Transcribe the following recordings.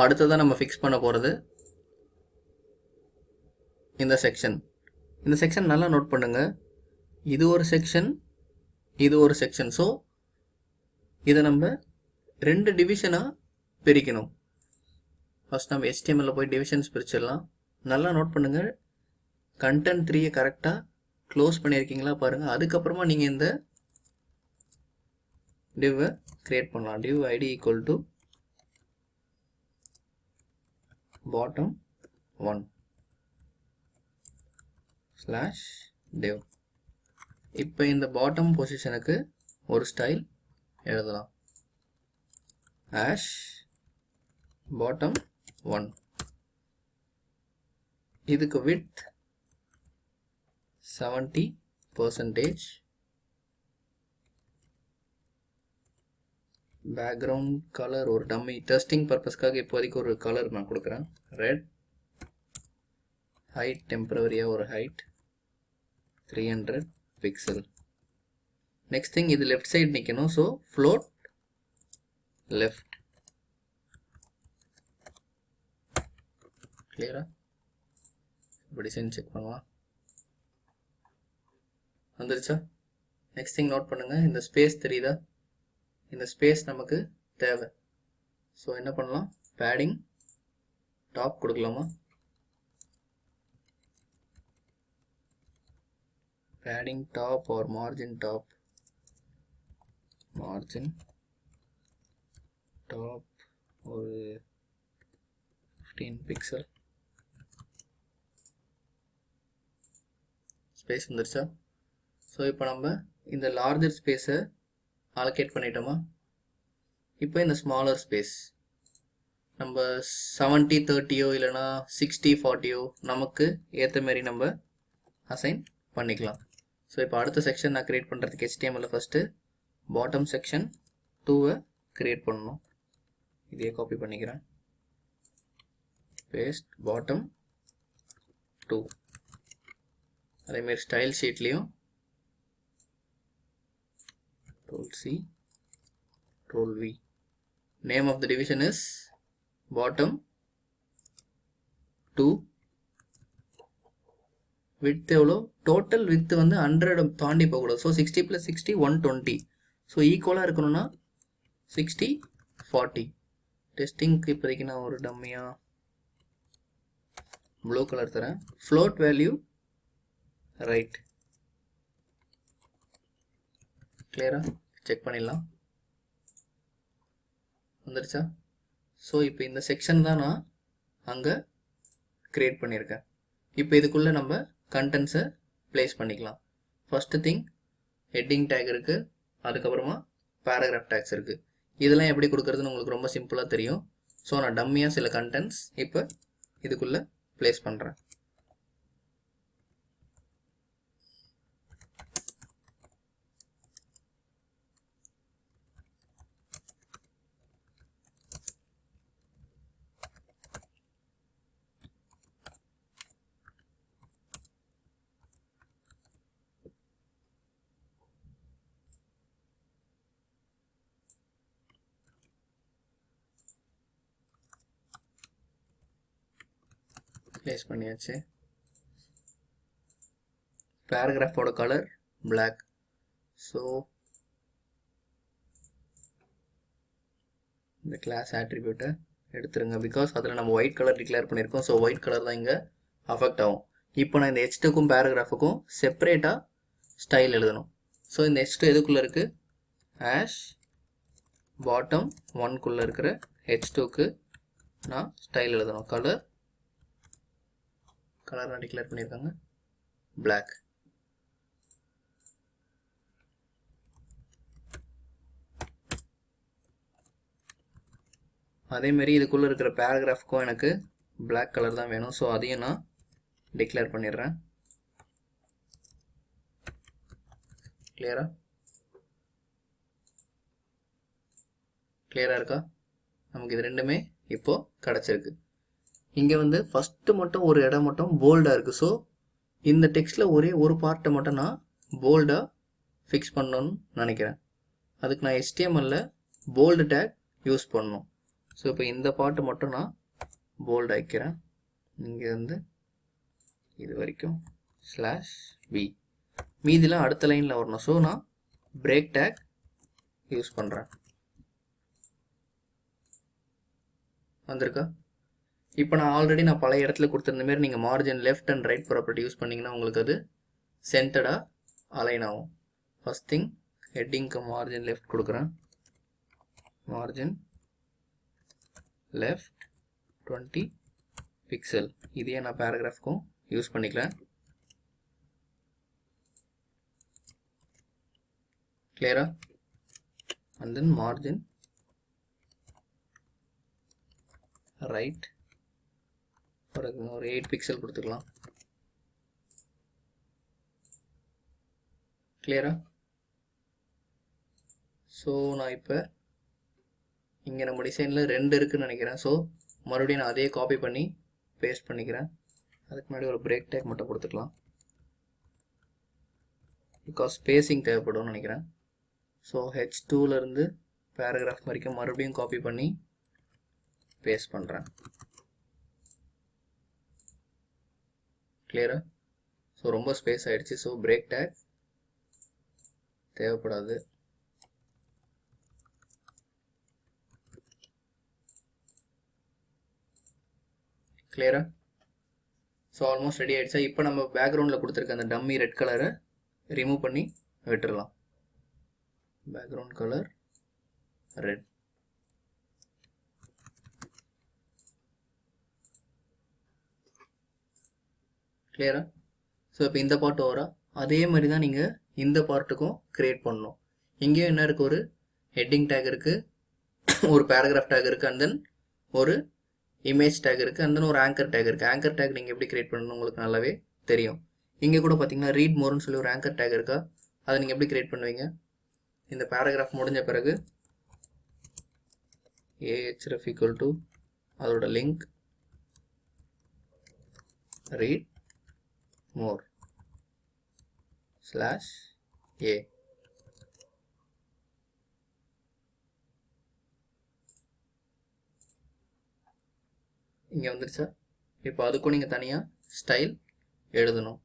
அடுத்ததான் நம்ம ஃபிக்ஸ் பண்ண போகிறது இந்த செக்ஷன். இந்த செக்ஷன் நல்லா நோட் பண்ணுங்கள். இது ஒரு செக்ஷன், இது ஒரு செக்ஷன். ஸோ இதை நம்ம 2 டிவிஷனாக பிரிக்கணும். ஃபஸ்ட் நம்ம HTML போய் டிவிஷன்ஸ் பிரிச்சிடலாம். நல்லா நோட் பண்ணுங்கள். கண்டென்ட் 3 கரெக்டாக க்ளோஸ் பண்ணியிருக்கீங்களா பாருங்கள். அதுக்கப்புறமா நீங்கள் இந்த டிவ்வை க்ரியேட் பண்ணலாம். div id equal to bottom 1 /div. இப்போ இந்த பாட்டம் பொசிஷனுக்கு ஒரு ஸ்டைல் எழுதலாம். bottom 1. இதுக்கு width 70%. பேக்ரவுண்ட் கலர் ஒரு டம்மி டெஸ்டிங் பர்பஸ்க்காக இப்போதைக்கு ஒரு கலர் நான் கொடுக்குறேன், ரெட். ஹைட் டெம்பரவரியாக ஒரு ஹைட் 300 பிக்சல். நெக்ஸ்ட் திங், இது லெஃப்ட் சைடு நிற்கணும். So float left. கிளியரா? இப்போ டிசைன் செக் பண்ணலாம். வந்துருச்சா? நெக்ஸ்ட் திங் நோட் பண்ணுங்கள். இந்த ஸ்பேஸ் தெரியுதா? இந்த ஸ்பேஸ் நமக்கு தேவை. ஸோ என்ன பண்ணலாம்? பேடிங் டாப் கொடுக்கலாமா? padding top or margin top ஒரு 15 பிக்சல் ஸ்பேஸ் வந்துருச்சா? ஸோ இப்போ நம்ம இந்த லார்ஜர் ஸ்பேஸை அலோகேட் பண்ணிட்டோமா? இப்போ இந்த ஸ்மாலர் ஸ்பேஸ் நம்ம 70-30 இல்லைனா 60-40 நமக்கு ஏற்ற மாரி நம்ம அசைன் பண்ணிக்கலாம். ஸோ இப்போ அடுத்த செக்ஷன் நான் க்ரியேட் பண்ணுறதுக்கு HTML first bottom section 2 create பண்ணணும். இதே காப்பி பண்ணிக்கிறேன். Paste bottom 2. அதேமாரி ஸ்டைல் ஷீட்லேயும் Ctrl+C Ctrl+V. Name of the division is bottom 2. Width எவ்வளோ? டோட்டல் வித் வந்து 100 தாண்டி போகக்கூடாது. ஸோ 60 + 60 120. ஸோ ஈக்குவலாக இருக்கணும்னா 60-40. டெஸ்டிங்க்கு இப்போதைக்கு நான் ஒரு டம்மியாக ப்ளூ கலர் தரேன். Float value right. கிளியராக செக் பண்ணிடலாம். வந்துருச்சா? ஸோ இப்போ இந்த செக்ஷன் தான் நான் அங்கே க்ரியேட் பண்ணியிருக்கேன். இப்போ இதுக்குள்ளே நம்ம கண்டென்ட்ஸை ப்ளேஸ் பண்ணிக்கலாம். ஃபஸ்ட்டு திங், ஹெட்டிங் டேக் இருக்குது, அதுக்கப்புறமா பேராகிராஃப் டேக்ஸ் இருக்குது. இதெல்லாம் எப்படி கொடுக்குறதுன்னு உங்களுக்கு ரொம்ப சிம்பிளாக தெரியும். ஸோ நான் டம்மியாக சில கண்டென்ட்ஸ் இப்போ இதுக்குள்ளே ப்ளேஸ் பண்ணுறேன். ப்ளேஸ் பண்ணியாச்சு. பேராகிராஃபோட கலர் பிளாக். ஸோ இந்த கிளாஸ் ஆட்ரிபியூட்டை எடுத்துருங்க. பிகாஸ் அதில் நம்ம ஒயிட் கலர் டிக்ளேர் பண்ணியிருக்கோம். ஸோ ஒயிட் கலர் தான் இங்கே அஃபெக்ட் ஆகும். இப்போ நான் இந்த H2க்கும் பேராகிராஃபுக்கும் செப்பரேட்டாக ஸ்டைல் எழுதணும். ஸோ இந்த H2 எதுக்குள்ளே இருக்குது? பாட்டம் 1குள்ளே இருக்கிற H2க்கு நான் ஸ்டைல் எழுதணும். கலர் நான் டிக்ளேர் பண்ணியிருக்காங்க black. அதேமாரி இதுக்குள்ளே இருக்கிற பேராகிராஃப்க்கும் எனக்கு black கலர் தான் வேணும். ஸோ அதையும் நான் டிக்ளேர் பண்ணிடுறேன். கிளியரா இருக்கா? நமக்கு இது ரெண்டுமே இப்போ கிடச்சிருக்கு. இங்கே வந்து ஃபஸ்ட்டு மட்டும் ஒரு இடம் மட்டும் போல்டாக இருக்குது. ஸோ இந்த டெக்ஸ்ட்டில் ஒரே ஒரு பார்ட்டை மட்டும் நான் போல்டாக ஃபிக்ஸ் பண்ணணும்னு நினைக்கிறேன். அதுக்கு நான் HTML போல்டு டேக் யூஸ் பண்ணணும். ஸோ இப்போ இந்த பாட்டு மட்டும் நான் போல்ட் ஆக்கிறேன். இங்கேருந்து இது வரைக்கும் /b. மீதிலாம் அடுத்த லைனில் வரணும். ஸோ நான் பிரேக் டேக் யூஸ் பண்ணுறேன். வந்திருக்கா? இப்போ நான் ஆல்ரெடி பழைய இடத்துல கொடுத்துருந்த மாரி நீங்கள் margin left and right property use பண்ணிங்கன்னா உங்களுக்கு அது சென்டர்டாக அலைன் ஆகும். ஃபஸ்ட் திங் ஹெட்டிங்க்கு மார்ஜின் லெஃப்ட் கொடுக்குறேன். Margin left 20 pixel. இதே நான் பேராகிராஃப்க்கும் யூஸ் பண்ணிக்கலாம். கிளியரா? அண்ட் தென் மார்ஜின் ரைட் ஒரு 8 பிக்சல் கொடுத்துக்கலாம். கிளியரா? ஸோ நான் இப்போ இங்கே நம்ம டிசைனில் 2 இருக்குதுன்னு நினைக்கிறேன். ஸோ மறுபடியும் நான் அதே காப்பி பண்ணி பேஸ்ட் பண்ணிக்கிறேன். அதுக்கு முன்னாடி ஒரு பிரேக் டேக் மட்டும் கொடுத்துக்கலாம். பிகாஸ் ஸ்பேசிங் தேவைப்படும்னு நினைக்கிறேன். ஸோ H2லேருந்து பேராகிராஃப் வரைக்கும் மறுபடியும் காப்பி பண்ணி பேஸ்ட் பண்ணுறேன். கிளியரா? ஸோ ரொம்ப ஸ்பேஸ் ஆகிடுச்சு. ஸோ பிரேக் டேக் தேவைப்படாது. கிளியரா? ஸோ ஆல்மோஸ்ட் ரெடி ஆகிடுச்சா? இப்போ நம்ம பேக்ரவுண்டில் கொடுத்துருக்க அந்த டம்மி ரெட் கலரை ரிமூவ் பண்ணி விட்டுடலாம். Background colour red. கிளியரா? ஸோ இப்போ இந்த பார்ட் ஓவரா அதே மாதிரி தான் நீங்கள் இந்த பார்ட்டுக்கும் க்ரியேட் பண்ணணும். இங்கேயும் என்ன இருக்குது? ஒரு ஹெட்டிங் டேக் இருக்குது, ஒரு பேராகிராஃப் டேக் இருக்குது, அண்ட் தென் ஒரு இமேஜ் டேக் இருக்குது, அண்ட் தென் ஒரு ஆங்கர் டேக் இருக்குது. ஆங்கர் டேக் நீங்கள் எப்படி க்ரியேட் பண்ணணும் உங்களுக்கு நல்லாவே தெரியும். இங்கே கூட பார்த்தீங்கன்னா ரீட் மோர்னு சொல்லி ஒரு ஆங்கர் டேக் இருக்கா, அதை நீங்கள் எப்படி க்ரியேட் பண்ணுவீங்க? இந்த பேராகிராஃப் முடிஞ்ச பிறகு ahref = அதோட லிங்க் ரீட் more /a. இங்கே வந்துருச்சா? இப்போ அதுக்கும் நீங்கள் தனியாக ஸ்டைல் எழுதணும்.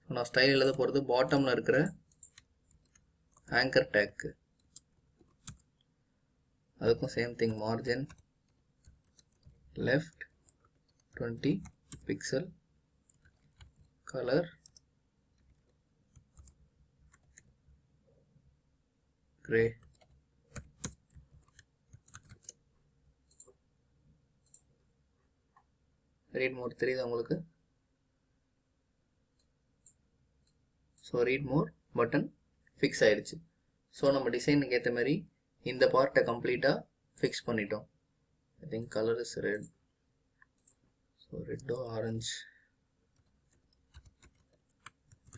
நான் ஸ்டைல் எழுத போகிறது பாட்டமில் இருக்கிற ஆங்கர் டேக்கு. அதுக்கும் same thing, margin left 20 pixel, colour grey. Read மோர் தெரியுதா உங்களுக்கு? ஸோ ரீட் மோர் பட்டன் ஃபிக்ஸ் ஆயிடுச்சு. ஸோ நம்ம டிசைனுக்கு ஏற்ற மாதிரி இந்த பார்ட்டை கம்ப்ளீட்டாக ஃபிக்ஸ் பண்ணிட்டோம். I think color is red. So red or orange.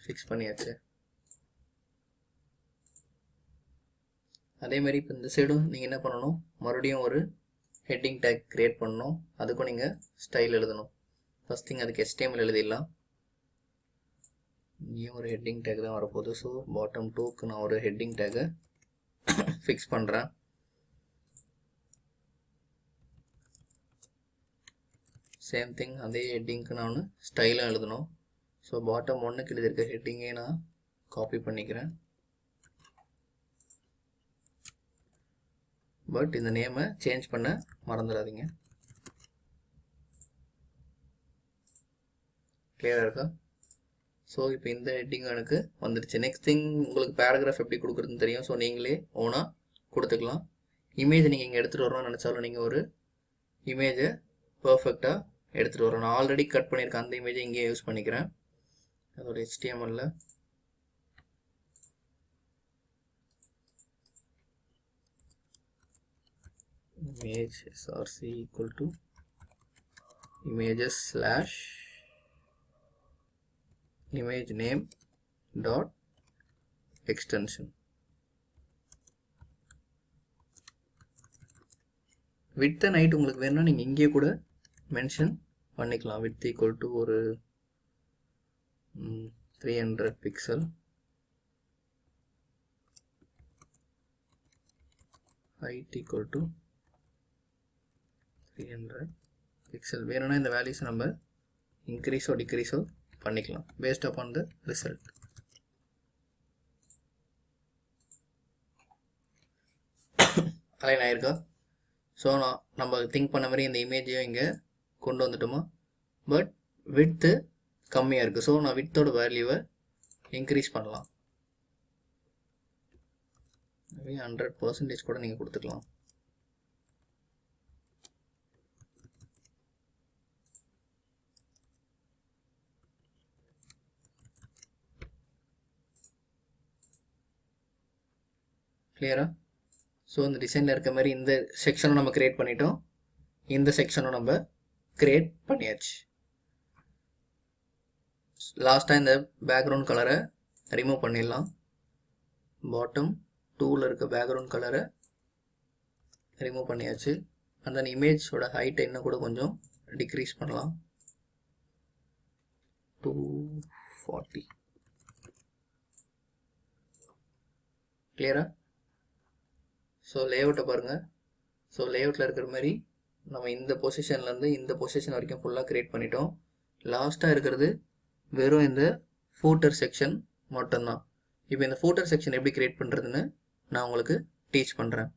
Fix பண்ணியாச்சு. அதே மாதிரி இப்போ இந்த சைடும் நீங்கள் என்ன பண்ணணும்? மறுபடியும் ஒரு ஹெட்டிங் டேக் க்ரியேட் பண்ணணும். அதுக்கும் நீங்கள் ஸ்டைல் எழுதணும். ஃபஸ்ட் திங் அதுக்கு HTML எழுதிடலாம். இங்கேயும் ஒரு ஹெட்டிங் டேக் தான் வரப்போகுது. ஸோ பாட்டம் 2க்கு நான் ஒரு ஹெட்டிங் டேக்கை ஃபிக்ஸ் பண்ணுறேன். சேம் திங் அதே ஹெட்டிங்க்கு நான் ஸ்டைலாக எழுதணும். ஸோ பாட்டம் 1க்கு எழுதியிருக்க ஹெட்டிங்கே நான் காப்பி பண்ணிக்கிறேன். பட் இந்த நேமை சேஞ்ச் பண்ண மறந்துடாதீங்க. கிளியராக இருக்கா? ஸோ இப்போ இந்த ஹெட்டிங் எனக்கு வந்துடுச்சு. நெக்ஸ்ட் திங் உங்களுக்கு பேராகிராஃப் எப்படி கொடுக்குறதுன்னு தெரியும். ஸோ நீங்களே ஓனாக கொடுத்துக்கலாம். இமேஜ் நீங்கள் இங்கே எடுத்துகிட்டு வரணும்னு நினச்சாலும் நீங்கள் ஒரு இமேஜை பர்ஃபெக்டாக எடுத்துகிட்டு வரணும். நான் ஆல்ரெடி கட் பண்ணியிருக்கேன் அந்த இமேஜை இங்கேயே யூஸ் பண்ணிக்கிறேன். அதோட HTML image src = images / image name dot extension. width and height உங்களுக்கு வேணும்னா நீங்கள் இங்கே கூட மென்ஷன் பண்ணிக்கலாம். width = ஒரு 300 pixel, height equal to 300 pixel. வேணும்னா இந்த வேல்யூஸ் நம்ம இன்க்ரீஸோ டிக்ரீஸோ பண்ணிக்கலாம் based upon the result. Align ஆயிருக்கா? ஸோ நம்ம திங்க் பண்ண மாதிரி இந்த இமேஜையும் இங்கே கொண்டு வந்துட்டோமா? பட் விட்த்து கம்மியாக இருக்குது. ஸோ நான் வித்தோட வேல்யூவை இன்க்ரீஸ் பண்ணலாம். 100% கூட நீங்கள் கொடுத்துக்கலாம். கிளியரா? ஸோ இந்த டிசைனில் இருக்க மாதிரி இந்த செக்ஷனும் நம்ம கிரியேட் பண்ணிட்டோம், இந்த செக்ஷனும் நம்ம கிரியேட் பண்ணியாச்சு. லாஸ்ட்டாக இந்த பேக்ரவுண்ட் கலரை ரிமூவ் பண்ணிடலாம். பாட்டம் 2ல் இருக்க பேக்ரவுண்ட் கலரை ரிமூவ் பண்ணியாச்சு. அந்த இமேஜோட ஹைட்டை இன்னும் கூட கொஞ்சம் டிக்ரீஸ் பண்ணலாம். 240. கிளியரா? ஸோ லேஅவுட்டை பாருங்கள். ஸோ லேஅவுட்டில் இருக்கிற மாதிரி நம்ம இந்த பொசிஷன்லேருந்து இந்த பொசிஷன் வரைக்கும் ஃபுல்லாக க்ரியேட் பண்ணிட்டோம். லாஸ்ட்டாக இருக்கிறது வெறும் இந்த ஃபூட்டர் செக்ஷன் மட்டும்தான். இப்போ இந்த ஃபூட்டர் செக்ஷன் எப்படி க்ரியேட் பண்ணுறதுன்னு நான் உங்களுக்கு டீச் பண்ணுறேன்.